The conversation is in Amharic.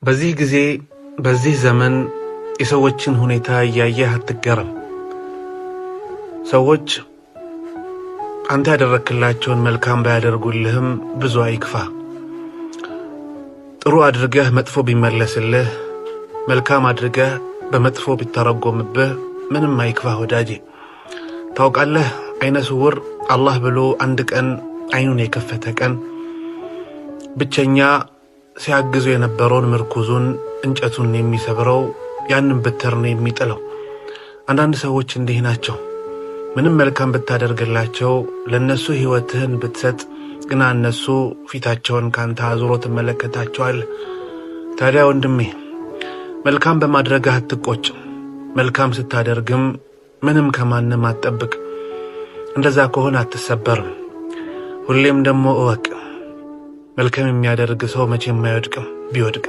በዚህ ጊዜ በዚህ ዘመን የሰዎችን ሁኔታ ያያህ አትገረም። ሰዎች አንተ ያደረክላቸውን መልካም ባያደርጉልህም ብዙ አይክፋ። ጥሩ አድርገህ መጥፎ ቢመለስልህ፣ መልካም አድርገህ በመጥፎ ቢተረጎምብህ ምንም አይክፋ ወዳጄ። ታውቃለህ አይነ ስውር አላህ ብሎ አንድ ቀን አይኑን የከፈተ ቀን ብቸኛ ሲያግዙ የነበረውን ምርኩዙን እንጨቱን የሚሰብረው ያንን በትር ነው የሚጥለው። አንዳንድ ሰዎች እንዲህ ናቸው። ምንም መልካም ብታደርግላቸው ለነሱ ህይወትህን ብትሰጥ ግና እነሱ ፊታቸውን ካንተ አዙሮ ተመለከታቸዋለህ። ታዲያ ወንድሜ መልካም በማድረግህ አትቆጭ። መልካም ስታደርግም ምንም ከማንም አትጠብቅ። እንደዛ ከሆነ አትሰበርም። ሁሌም ደግሞ እወቅ መልካም የሚያደርግ ሰው መቼም አይወድቅም። ቢወድቅ